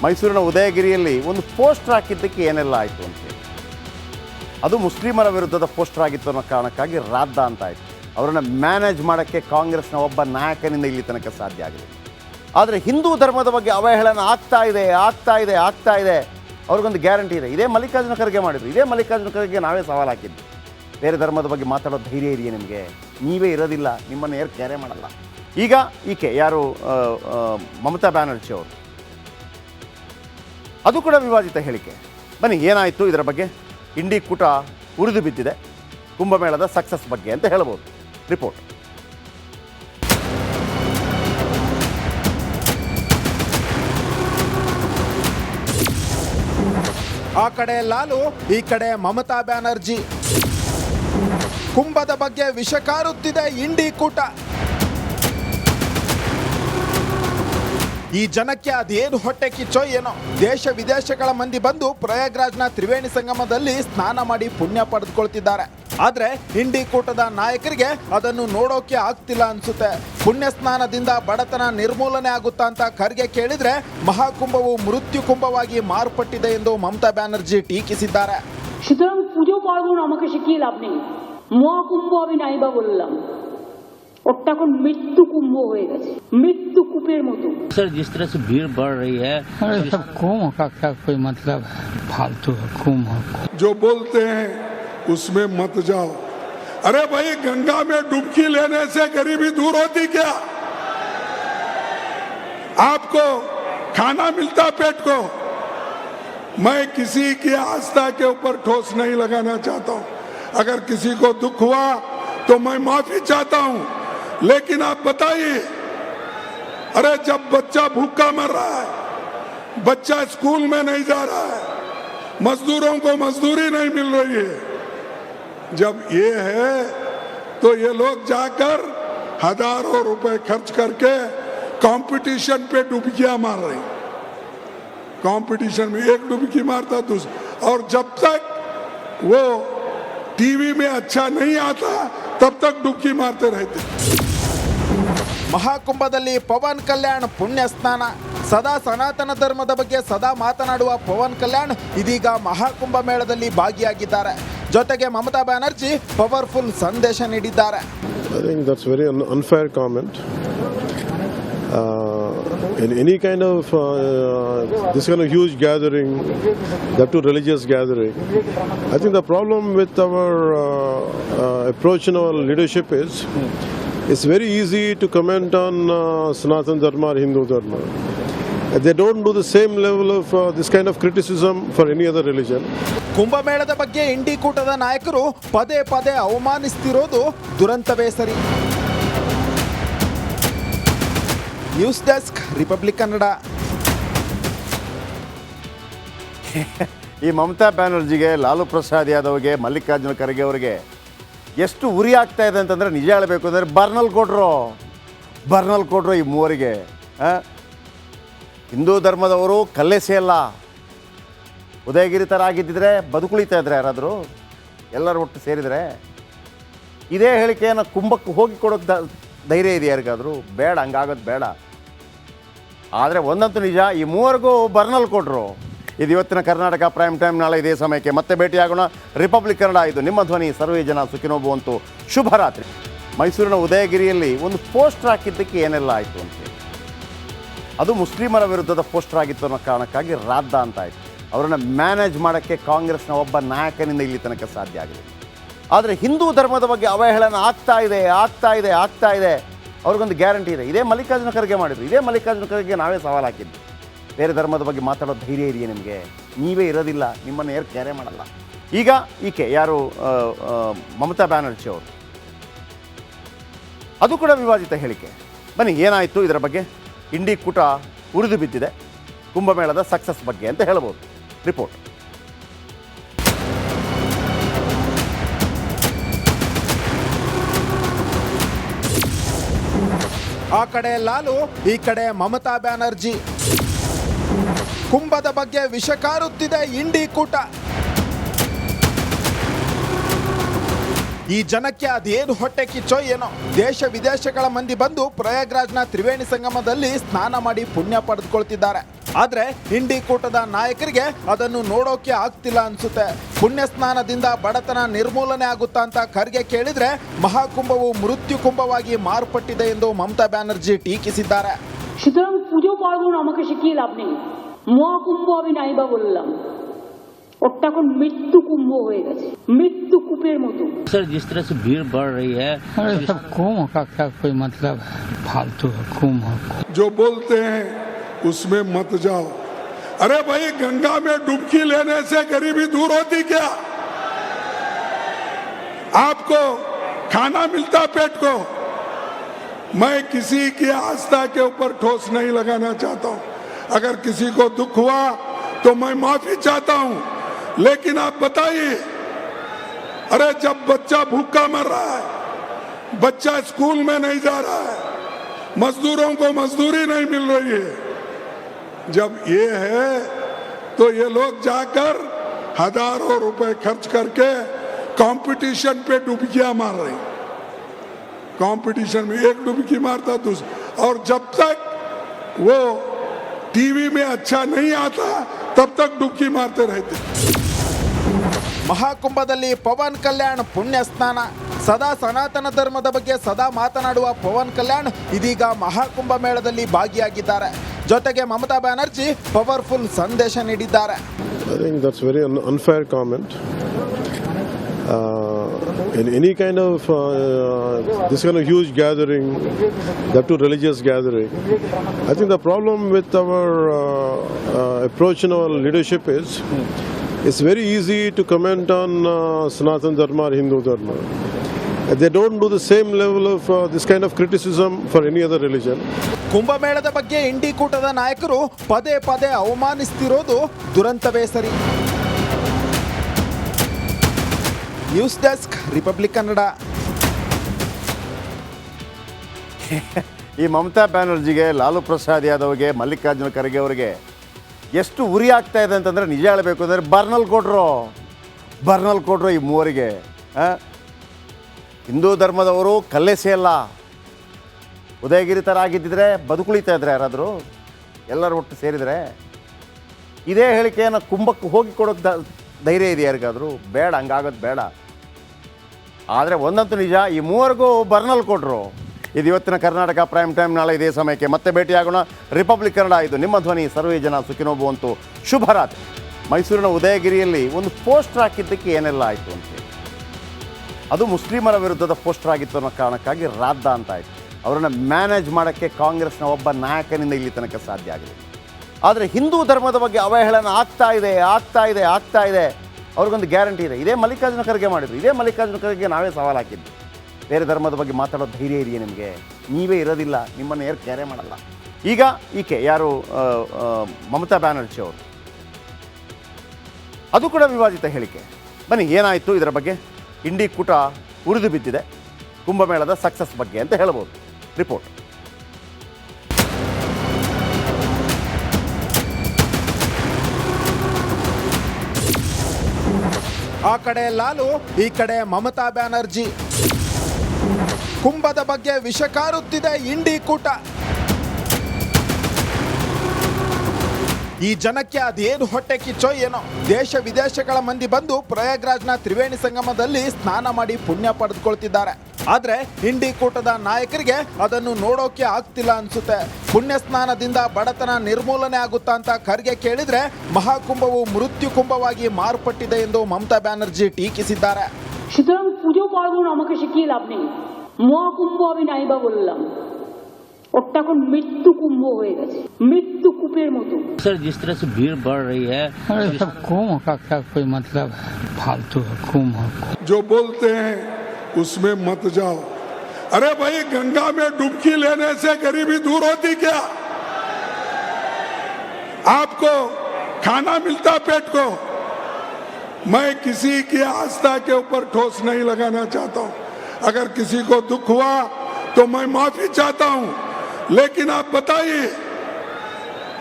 ಮೈಸೂರಿನ ಉದಯಗಿರಿಯಲ್ಲಿ ಒಂದು ಪೋಸ್ಟರ್ ಹಾಕಿದ್ದಕ್ಕೆ ಏನೆಲ್ಲ ಆಯಿತು ಅಂತೇಳಿ. ಅದು ಮುಸ್ಲಿಮರ ವಿರುದ್ಧದ ಪೋಸ್ಟರ್ ಆಗಿತ್ತು ಅನ್ನೋ ಕಾರಣಕ್ಕಾಗಿ ರಾದ್ದ ಅಂತ ಆಯಿತು. ಅವರನ್ನು ಮ್ಯಾನೇಜ್ ಮಾಡೋಕ್ಕೆ ಕಾಂಗ್ರೆಸ್ನ ಒಬ್ಬ ನಾಯಕನಿಂದ ಇಲ್ಲಿ ತನಕ ಸಾಧ್ಯ ಆಗಿದೆ. ಆದರೆ ಹಿಂದೂ ಧರ್ಮದ ಬಗ್ಗೆ ಅವಹೇಳನ ಆಗ್ತಾ ಇದೆ. ಅವ್ರಿಗೊಂದು ಗ್ಯಾರಂಟಿ ಇದೆ. ಇದೇ ಮಲ್ಲಿಕಾರ್ಜುನ ಖರ್ಗೆ ಮಾಡಿದ್ರು. ಇದೇ ಮಲ್ಲಿಕಾರ್ಜುನ ಖರ್ಗೆ ನಾವೇ ಸವಾಲು ಹಾಕಿದ್ವಿ. ಬೇರೆ ಧರ್ಮದ ಬಗ್ಗೆ ಮಾತಾಡೋ ಧೈರ್ಯ ಇದೆಯೇ ನಿಮಗೆ? ನೀವೇ ಇರೋದಿಲ್ಲ, ನಿಮ್ಮನ್ನು ಯಾರು ಕ್ಯಾರೆ ಮಾಡಲ್ಲ. ಈಗ ಈಕೆ ಯಾರು ಮಮತಾ ಬ್ಯಾನರ್ಜಿ ಅವರು, ಅದು ಕೂಡ ವಿವಾದಿತ ಹೇಳಿಕೆ. ಬನ್ನಿ ಏನಾಯಿತು ಇದರ ಬಗ್ಗೆ. ಇಂಡಿ ಕೂಟ ಉರಿದು ಬಿದ್ದಿದೆ, ಕುಂಭಮೇಳದ ಸಕ್ಸಸ್ ಬಗ್ಗೆ ಅಂತ ಹೇಳ್ಬೋದು. ರಿಪೋರ್ಟ್. ಆ ಕಡೆ ಲಾಲು, ಈ ಕಡೆ ಮಮತಾ ಬ್ಯಾನರ್ಜಿ. ಕುಂಭದ ಬಗ್ಗೆ ವಿಷ ಕಾರುತ್ತಿದೆ ಇಂಡಿ ಕೂಟ. ಈ ಜನಕ್ಕೆ ಅದೇನು ಹೊಟ್ಟೆ ಕಿಚ್ಚೋ ಏನೋ. ದೇಶ ವಿದೇಶಗಳ ಮಂದಿ ಬಂದು ಪ್ರಯಾಗ್ರಾಜ್ನ ತ್ರಿವೇಣಿ ಸಂಗಮದಲ್ಲಿ ಸ್ನಾನ ಮಾಡಿ ಪುಣ್ಯ ಪಡೆದುಕೊಳ್ತಿದ್ದಾರೆ. ಆದ್ರೆ ಇಂಡಿ ಕೂಟದ ನಾಯಕರಿಗೆ ಅದನ್ನು ನೋಡೋಕೆ ಆಗ್ತಿಲ್ಲ ಅನ್ಸುತ್ತೆ. ಪುಣ್ಯ ಸ್ನಾನದಿಂದ ಬಡತನ ನಿರ್ಮೂಲನೆ ಆಗುತ್ತಾ ಅಂತ ಖರ್ಗೆ ಕೇಳಿದ್ರೆ ಮಹಾಕುಂಭವು ಮೃತ್ಯು ಕುಂಭವಾಗಿ ಮಾರ್ಪಟ್ಟಿದೆ ಎಂದು ಮಮತಾ ಬ್ಯಾನರ್ಜಿ ಟೀಕಿಸಿದ್ದಾರೆ. সুতরাং পুজো পার্বণ আমাকে শিখিয়ে লাভ নেই। মহাকুম্ভ আমি নাইবা বললাম, ওটা এখন মৃত্যু কুম্ভ হয়ে গেছে, মৃত্যু কূপের মতো। सर जिस तरह से भीड़ बढ़ रही है, अरे सब कुंभ का क्या कोई मतलब है? फालतू है कुंभ। जो बोलते हैं उसमें मत जाओ। अरे भाई, गंगा में डुबकी लेने से गरीबी दूर होती क्या? आपको खाना मिलता पेट को। मैं किसी की आस्था के ऊपर ठोस नहीं लगाना चाहता हूं। अगर किसी को दुख हुआ तो मैं माफी चाहता हूं, लेकिन आप बताइए, अरे जब बच्चा भूखा मर रहा है, बच्चा स्कूल में नहीं जा रहा है, मजदूरों को मजदूरी नहीं मिल रही है, जब ये है तो ये लोग जाकर हजारों रुपए खर्च करके कंपटीशन पे डुबकियां मार रहे हैं। कंपटीशन में एक डुबकी मारता दूसरा, और जब तक वो टीवी में अच्छा नहीं आता तब तक डुबकी मारते रहते। ಮಹಾಕುಂಭದಲ್ಲಿ ಪವನ್ ಕಲ್ಯಾಣ್ ಪುಣ್ಯ ಸ್ನಾನ. ಸದಾ ಸನಾತನ ಧರ್ಮದ ಬಗ್ಗೆ ಸದಾ ಮಾತನಾಡುವ ಪವನ್ ಕಲ್ಯಾಣ್ ಇದೀಗ ಮಹಾಕುಂಭ ಮೇಳದಲ್ಲಿ ಭಾಗಿಯಾಗಿದ್ದಾರೆ. ಜೊತೆಗೆ ಮಮತಾ ಬ್ಯಾನರ್ಜಿ ಪವರ್ಫುಲ್ ಸಂದೇಶ ನೀಡಿದ್ದಾರೆ. I think that's very unfair comment. In any kind of this kind of huge gathering, that too religious gathering, I think the problem with our approach in our leadership is it's very easy to comment on Sanatana Dharma or Hindu Dharma. They don't do the same level of this kind of criticism for any other religion. ಕುಂಭಮೇಳದ ಬಗ್ಗೆ ಇಂಡಿ ಕೂಟದ ನಾಯಕರು ಪದೇ ಪದೇ ಅವಮಾನಿಸ್ತಿರೋದು ದುರಂತವೇ ಸರಿ. News desk, republic Kannada. ಈ ಮಮತಾ ಬ್ಯಾನರ್ಜಿಗೆ, ಲಾಲು ಪ್ರಸಾದ್ ಯಾದವ್ಗೆ, ಮಲ್ಲಿಕಾರ್ಜುನ ಖರ್ಗೆ ಅವರಿಗೆ ಎಷ್ಟು ಉರಿ ಆಗ್ತಾ ಇದೆ ಅಂತಂದರೆ, ನಿಜ ಹೇಳಬೇಕು ಅಂದರೆ ಬರ್ನಲ್ ಕೊಟ್ಟರು ಈ ಮೂವರಿಗೆ. ಹಿಂದೂ ಧರ್ಮದವರು ಕಲ್ಲೆಸೆಯಲ್ಲ. ಉದಯಗಿರಿ ಥರ ಆಗಿದ್ದಿದ್ರೆ ಬದುಕುಳಿತಾ ಇದ್ರೆ ಯಾರಾದರೂ, ಎಲ್ಲರೂ ಒಟ್ಟು ಸೇರಿದರೆ. ಇದೇ ಹೇಳಿಕೆಯನ್ನು ಕುಂಭಕ್ಕೆ ಹೋಗಿ ಕೊಡೋಕ್ಕೆ ಧೈರ್ಯ ಇದೆ ಯಾರಿಗಾದರೂ? ಬೇಡ, ಹಂಗಾಗೋದು ಬೇಡ. ಆದರೆ ಒಂದಂತೂ ನಿಜ, ಈ ಮೂವರಿಗೂ ಬರ್ನಲ್ ಕೊಟ್ಟರು. ಇದು ಇವತ್ತಿನ ಕರ್ನಾಟಕ ಪ್ರೈಮ್ ಟೈಮ್. ನಾಳೆ ಇದೇ ಸಮಯಕ್ಕೆ ಮತ್ತೆ ಭೇಟಿಯಾಗೋಣ. ರಿಪಬ್ಲಿಕ್ ಕನ್ನಡ, ಇದು ನಿಮ್ಮ ಧ್ವನಿ. ಸರ್ವೇ ಜನ ಸುಖಿನೋ ಭವಂತು. ಶುಭರಾತ್ರಿ. ಮೈಸೂರಿನ ಉದಯಗಿರಿಯಲ್ಲಿ ಒಂದು ಪೋಸ್ಟರ್ ಹಾಕಿದ್ದಕ್ಕೆ ಏನೆಲ್ಲ ಆಯಿತು ಅಂತೇಳಿ. ಅದು ಮುಸ್ಲಿಮರ ವಿರುದ್ಧದ ಪೋಸ್ಟರ್ ಆಗಿತ್ತು ಅನ್ನೋ ಕಾರಣಕ್ಕಾಗಿ ರಾದ್ದ ಅಂತ ಆಯಿತು. ಅವರನ್ನು ಮ್ಯಾನೇಜ್ ಮಾಡೋಕ್ಕೆ ಕಾಂಗ್ರೆಸ್ನ ಒಬ್ಬ ನಾಯಕನಿಂದ ಇಲ್ಲಿ ತನಕ ಸಾಧ್ಯ ಆಗಿದೆ. ಆದರೆ ಹಿಂದೂ ಧರ್ಮದ ಬಗ್ಗೆ ಅವಹೇಳನ ಆಗ್ತಾ ಇದೆ. ಅವ್ರಿಗೊಂದು ಗ್ಯಾರಂಟಿ ಇದೆ. ಇದೇ ಮಲ್ಲಿಕಾರ್ಜುನ ಖರ್ಗೆ ಮಾಡಿದ್ರು. ಇದೇ ಮಲ್ಲಿಕಾರ್ಜುನ ಖರ್ಗೆ ನಾವೇ ಸವಾಲು ಹಾಕಿದ್ವಿ. ಬೇರೆ ಧರ್ಮದ ಬಗ್ಗೆ ಮಾತಾಡೋ ಧೈರ್ಯ ಇದೆಯೇ ನಿಮಗೆ? ನೀವೇ ಇರೋದಿಲ್ಲ, ನಿಮ್ಮನ್ನು ಯಾರು ಕ್ಯಾರೆ ಮಾಡಲ್ಲ. ಈಗ ಈಕೆ ಯಾರು ಮಮತಾ ಬ್ಯಾನರ್ಜಿ ಅವರು, ಅದು ಕೂಡ ವಿವಾದಿತ ಹೇಳಿಕೆ. ಬನ್ನಿ ಏನಾಯಿತು ಇದರ ಬಗ್ಗೆ. ಇಂಡಿ ಕೂಟ ಉರಿದು ಬಿದ್ದಿದೆ, ಕುಂಭಮೇಳದ ಸಕ್ಸಸ್ ಬಗ್ಗೆ ಅಂತ ಹೇಳ್ಬೋದು. ರಿಪೋರ್ಟ್. ಆ ಕಡೆ ಲಾಲು, ಈ ಕಡೆ ಮಮತಾ ಬ್ಯಾನರ್ಜಿ. ಕುಂಭದ ಬಗ್ಗೆ ವಿಷ ಕಾರುತ್ತಿದೆ ಇಂಡಿ ಕೂಟ. ಈ ಜನಕ್ಕೆ ಅದೇನು ಹೊಟ್ಟೆ ಕಿಚ್ಚೋ ಏನೋ ದೇಶ ವಿದೇಶಗಳ ಮಂದಿ ಬಂದು ಪ್ರಯಾಗ್ರಾಜ್ನ ತ್ರಿವೇಣಿ ಸಂಗಮದಲ್ಲಿ ಸ್ನಾನ ಮಾಡಿ ಪುಣ್ಯ ಪಡೆದುಕೊಳ್ತಿದ್ದಾರೆ. ಆದ್ರೆ ಇಂಡಿ ಕೂಟದ ನಾಯಕರಿಗೆ ಅದನ್ನು ನೋಡೋಕೆ ಆಗ್ತಿಲ್ಲ ಅನ್ಸುತ್ತೆ. ಪುಣ್ಯ ಸ್ನಾನದಿಂದ ಬಡತನ ನಿರ್ಮೂಲನೆ ಆಗುತ್ತಾ ಅಂತ ಖರ್ಗೆ ಕೇಳಿದ್ರೆ ಮಹಾಕುಂಭವು ಮೃತ್ಯು ಕುಂಭವಾಗಿ ಮಾರ್ಪಟ್ಟಿದೆ ಎಂದು ಮಮತಾ ಬ್ಯಾನರ್ಜಿ ಟೀಕಿಸಿದ್ದಾರೆ. সুতরাং পুজো পার্বণ আমাকে শিখিয়ে লাভ নেই। মহাকুম্ভ আমি নাইবা বললাম, ওটা এখন মৃত্যু কুম্ভ হয়ে গেছে, মৃত্যু কূপের মতো। सर जिस तरह से भीड़ बढ़ रही है, अरे सब कुंभ का क्या कोई मतलब है, फालतू है कुंभ। जो बोलते हैं उसमें मत जाओ। अरे भाई, गंगा में डुबकी लेने से गरीबी दूर होती क्या? आपको खाना मिलता पेट को। मैं किसी की आस्था के ऊपर ठोस नहीं लगाना चाहता हूं। अगर किसी को दुख हुआ तो मैं माफी चाहता हूं, लेकिन आप बताइए, अरे जब बच्चा भूखा मर रहा है, बच्चा स्कूल में नहीं जा रहा है, मजदूरों को मजदूरी नहीं मिल रही है, जब ये है तो ये लोग जाकर हजारों रुपए खर्च करके कंपटीशन पे डुबकियां मार रहे हैं। कंपटीशन में एक डुबकी मारता दूसरा, और जब तक वो टीवी में अच्छा नहीं आता तब तक डुबकी मारते रहते। ಮಹಾಕುಂಭದಲ್ಲಿ ಪವನ್ ಕಲ್ಯಾಣ್ ಪುಣ್ಯ ಸ್ನಾನ. ಸದಾ ಸನಾತನ ಧರ್ಮದ ಬಗ್ಗೆ ಸದಾ ಮಾತನಾಡುವ ಪವನ್ ಕಲ್ಯಾಣ್ ಇದೀಗ ಮಹಾಕುಂಭ ಮೇಳದಲ್ಲಿ ಭಾಗಿಯಾಗಿದ್ದಾರೆ. ಜೊತೆಗೆ ಮಮತಾ ಬ್ಯಾನರ್ಜಿ ಪವರ್ಫುಲ್ ಸಂದೇಶ ನೀಡಿದ್ದಾರೆ. I think that's very unfair comment. In any kind of this kind of huge gathering, that too religious gathering, I think the problem with our approach in our leadership is it's very easy to comment on Sanatana Dharma or Hindu Dharma. They don't do the same level of this kind of criticism for any other religion. ಕುಂಭಮೇಳದ ಬಗ್ಗೆ ಇಂಡಿ ಕೂಟದ ನಾಯಕರು ಪದೇ ಪದೇ ಅವಮಾನಿಸ್ತಿರೋದು ದುರಂತವೇ ಸರಿ. News desk, republic Kannada. ಈ ಮಮತಾ ಬ್ಯಾನರ್ಜಿಗೆ, ಲಾಲು ಪ್ರಸಾದ್ ಯಾದವ್ಗೆ, ಮಲ್ಲಿಕಾರ್ಜುನ ಖರ್ಗೆ ಅವರಿಗೆ ಎಷ್ಟು ಉರಿ ಆಗ್ತಾ ಇದೆ ಅಂತಂದರೆ, ನಿಜ ಹೇಳಬೇಕು ಅಂದರೆ ಬರ್ನಲ್ ಕೊಡ್ರು ಈ ಮೂವರಿಗೆ. ಹಿಂದೂ ಧರ್ಮದವರು ಕಲ್ಲೆಸೆಯಲ್ಲ. ಉದಯಗಿರಿ ಥರ ಆಗಿದ್ದಿದ್ರೆ ಬದುಕುಳಿತಾ ಇದ್ರೆ ಯಾರಾದರೂ, ಎಲ್ಲರೂ ಒಟ್ಟು ಸೇರಿದರೆ. ಇದೇ ಹೇಳಿಕೆಯನ್ನು ಕುಂಭಕ್ಕೆ ಹೋಗಿ ಕೊಡೋಕ್ಕೆ ಧೈರ್ಯ ಇದೆ ಯಾರಿಗಾದರೂ? ಬೇಡ, ಹಂಗಾಗೋದು ಬೇಡ. ಆದರೆ ಒಂದಂತೂ ನಿಜ, ಈ ಮೂವರಿಗೂ ಬರ್ನಲ್ ಕೊಟ್ಟರು. ಇದು ಇವತ್ತಿನ ಕರ್ನಾಟಕ ಪ್ರೈಮ್ ಟೈಮ್. ನಾಳೆ ಇದೇ ಸಮಯಕ್ಕೆ ಮತ್ತೆ ಭೇಟಿಯಾಗೋಣ. ರಿಪಬ್ಲಿಕ್ ಕನ್ನಡ, ಇದು ನಿಮ್ಮ ಧ್ವನಿ. ಸರ್ವೇ ಜನ ಸುಖಿನೋ ಭವಂತು. ಶುಭರಾತ್ರಿ. ಮೈಸೂರಿನ ಉದಯಗಿರಿಯಲ್ಲಿ ಒಂದು ಪೋಸ್ಟರ್ ಹಾಕಿದ್ದಕ್ಕೆ ಏನೆಲ್ಲ ಆಯಿತು ಅಂತೇಳಿ, ಅದು ಮುಸ್ಲಿಮರ ವಿರುದ್ಧದ ಪೋಸ್ಟರ್ ಆಗಿತ್ತು ಅನ್ನೋ ಕಾರಣಕ್ಕಾಗಿ ರಾದ್ದ ಅಂತ ಆಯಿತು. ಅವರನ್ನು ಮ್ಯಾನೇಜ್ ಮಾಡೋಕ್ಕೆ ಕಾಂಗ್ರೆಸ್ನ ಒಬ್ಬ ನಾಯಕನಿಂದ ಇಲ್ಲಿ ತನಕ ಸಾಧ್ಯ ಆಗಿದೆ. ಆದರೆ ಹಿಂದೂ ಧರ್ಮದ ಬಗ್ಗೆ ಅವಹೇಳನ ಆಗ್ತಾ ಇದೆ. ಅವ್ರಿಗೊಂದು ಗ್ಯಾರಂಟಿ ಇದೆ. ಇದೇ ಮಲ್ಲಿಕಾರ್ಜುನ ಖರ್ಗೆ ಮಾಡಿದ್ರು. ಇದೇ ಮಲ್ಲಿಕಾರ್ಜುನ ಖರ್ಗೆ ನಾವೇ ಸವಾಲು ಹಾಕಿದ್ವಿ. ಬೇರೆ ಧರ್ಮದ ಬಗ್ಗೆ ಮಾತಾಡೋ ಧೈರ್ಯ ಇದೆಯೇ ನಿಮಗೆ? ನೀವೇ ಇರೋದಿಲ್ಲ, ನಿಮ್ಮನ್ನು ಯಾರು ಕ್ಯಾರೆ ಮಾಡಲ್ಲ. ಈಗ ಈಕೆ ಯಾರು, ಮಮತಾ ಬ್ಯಾನರ್ಜಿ ಅವರು, ಅದು ಕೂಡ ವಿವಾದಿತ ಹೇಳಿಕೆ. ಬನ್ನಿ, ಏನಾಯಿತು ಇದರ ಬಗ್ಗೆ? ಇಂಡಿ ಕೂಟ ಉರಿದು ಬಿದ್ದಿದೆ, ಕುಂಭಮೇಳದ ಸಕ್ಸಸ್ ಬಗ್ಗೆ ಅಂತ ಹೇಳ್ಬೋದು. ರಿಪೋರ್ಟ್. ಆ ಕಡೆ ಲಾಲು, ಈ ಕಡೆ ಮಮತಾ ಬ್ಯಾನರ್ಜಿ. ಕುಂಭದ ಬಗ್ಗೆ ವಿಷ ಕಾರುತ್ತಿದೆ ಇಂಡಿ ಕೂಟ. ಈ ಜನಕ್ಕೆ ಅದೇನು ಹೊಟ್ಟೆ ಕಿಚ್ಚೋ ಏನೋ ದೇಶ ವಿದೇಶಗಳ ಮಂದಿ ಬಂದು ಪ್ರಯಾಗ್ರಾಜ್ನ ತ್ರಿವೇಣಿ ಸಂಗಮದಲ್ಲಿ ಸ್ನಾನ ಮಾಡಿ ಪುಣ್ಯ ಪಡೆದುಕೊಳ್ತಿದ್ದಾರೆ. ಆದ್ರೆ ಇಂಡಿ ಕೂಟದ ನಾಯಕರಿಗೆ ಅದನ್ನು ನೋಡೋಕೆ ಆಗ್ತಿಲ್ಲ ಅನ್ಸುತ್ತೆ. ಪುಣ್ಯ ಸ್ನಾನದಿಂದ ಬಡತನ ನಿರ್ಮೂಲನೆ ಆಗುತ್ತಾ ಅಂತ ಖರ್ಗೆ ಕೇಳಿದ್ರೆ ಮಹಾಕುಂಭವು ಮೃತ್ಯು ಕುಂಭವಾಗಿ ಮಾರ್ಪಟ್ಟಿದೆ ಎಂದು ಮಮತಾ ಬ್ಯಾನರ್ಜಿ ಟೀಕಿಸಿದ್ದಾರೆ. সুতরাং পুজো পার্বণ আমাকে শিখিয়ে লাভ নেই। মহাকুম্ভ আমি নাইবা বললাম, ওটা এখন মৃত্যু কুম্ভ হয়ে গেছে, মৃত্যু কূপের মতো। सर जिस तरह से भीड़ बढ़ रही है, अरे सब कुंभ का क्या कोई मतलब है, फालतू है कुंभ। जो बोलते हैं उसमें मत जाओ। अरे भाई, गंगा में डुबकी लेने से गरीबी दूर होती क्या? आपको खाना मिलता पेट को। मैं किसी की आस्था के ऊपर ठोस नहीं लगाना चाहता हूं। अगर किसी को दुख हुआ तो मैं माफी चाहता हूं, लेकिन आप बताइए,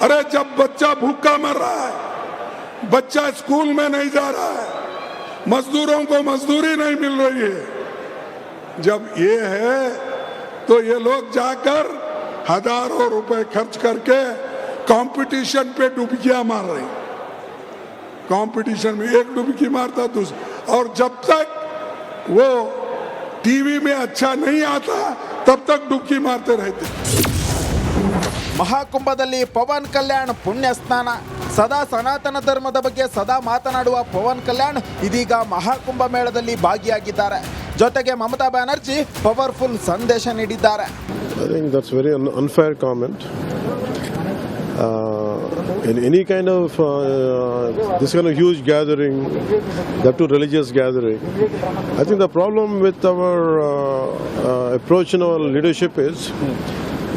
अरे जब बच्चा भूखा मर रहा है, बच्चा स्कूल में नहीं जा रहा है, मजदूरों को मजदूरी नहीं मिल रही है, जब ये है तो ये लोग जाकर हजारों रुपए खर्च करके कंपटीशन पे डुबकियां मार रहे हैं। कंपटीशन में एक डुबकी मारता दूसरा, और जब तक वो टीवी में अच्छा नहीं आता तब तक डुबकी मारते रहते। ಮಹಾಕುಂಭದಲ್ಲಿ ಪವನ್ ಕಲ್ಯಾಣ್ ಪುಣ್ಯ ಸ್ನಾನ. ಸದಾ ಸನಾತನ ಧರ್ಮದ ಬಗ್ಗೆ ಸದಾ ಮಾತನಾಡುವ ಪವನ್ ಕಲ್ಯಾಣ್ ಇದೀಗ ಮಹಾಕುಂಭ ಮೇಳದಲ್ಲಿ ಭಾಗಿಯಾಗಿದ್ದಾರೆ. ಜೊತೆಗೆ ಮಮತಾ ಬ್ಯಾನರ್ಜಿ ಪವರ್ಫುಲ್ ಸಂದೇಶ ನೀಡಿದ್ದಾರೆ. I think that's very unfair comment. In any kind of this kind of huge gathering, that too religious gathering, I think the problem with our approach in our leadership is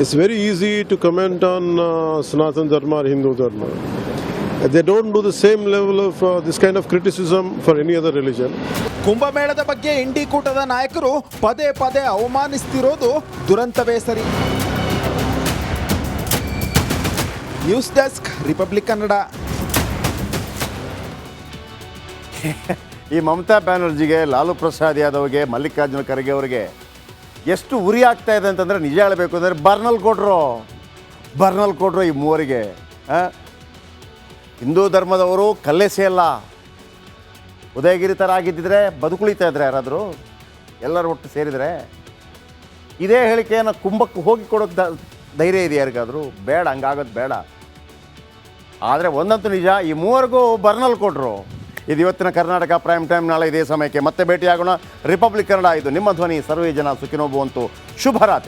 it's very easy to comment on Sanatana Dharma or Hindu Dharma. They don't do the same level of this kind of criticism for any other religion. ಕುಂಭಮೇಳದ ಬಗ್ಗೆ ಇಂಡಿ ಕೂಟದ ನಾಯಕರು ಪದೇ ಪದೇ ಅವಮಾನಿಸ್ತಿರೋದು ದುರಂತವೇ ಸರಿ. News desk, republic Kannada. ಈ ಮಮತಾ ಬ್ಯಾನರ್ಜಿಗೆ, ಲಾಲು ಪ್ರಸಾದ್ ಯಾದವ್ಗೆ, ಮಲ್ಲಿಕಾರ್ಜುನ ಖರ್ಗೆ ಅವರಿಗೆ ಎಷ್ಟು ಉರಿ ಆಗ್ತಾ ಇದೆ ಅಂತಂದರೆ, ನಿಜ ಹೇಳಬೇಕು ಅಂದರೆ ಬರ್ನಲ್ ಕೊಟ್ಟರು ಈ ಮೂವರಿಗೆ. ಹಿಂದೂ ಧರ್ಮದವರು ಕಲ್ಲೆಸೆಯಲ್ಲ. ಉದಯಗಿರಿ ಥರ ಆಗಿದ್ದಿದ್ರೆ ಬದುಕುಳಿತಾ ಇದ್ರೆ ಯಾರಾದರೂ, ಎಲ್ಲರೂ ಒಟ್ಟು ಸೇರಿದರೆ. ಇದೇ ಹೇಳಿಕೆಯನ್ನು ಕುಂಭಕ್ಕೆ ಹೋಗಿ ಕೊಡೋಕ್ಕೆ ಧೈರ್ಯ ಇದೆ ಯಾರಿಗಾದರೂ? ಬೇಡ, ಹಂಗಾಗೋದು ಬೇಡ. ಆದರೆ ಒಂದಂತೂ ನಿಜ, ಈ ಮೂವರಿಗೂ ಬರ್ನಲ್ ಕೊಟ್ಟರು. ಇದು ಇವತ್ತಿನ ಕರ್ನಾಟಕ ಪ್ರೈಮ್ ಟೈಮ್. ನಾಳೆ ಇದೇ ಸಮಯಕ್ಕೆ ಮತ್ತೆ ಭೇಟಿಯಾಗೋಣ. ರಿಪಬ್ಲಿಕ್ ಕನ್ನಡ, ಇದು ನಿಮ್ಮ ಧ್ವನಿ. ಸರ್ವೇ ಜನ ಸುಖಿನೋ ಭವಂತು. ಶುಭರಾತ್ರಿ.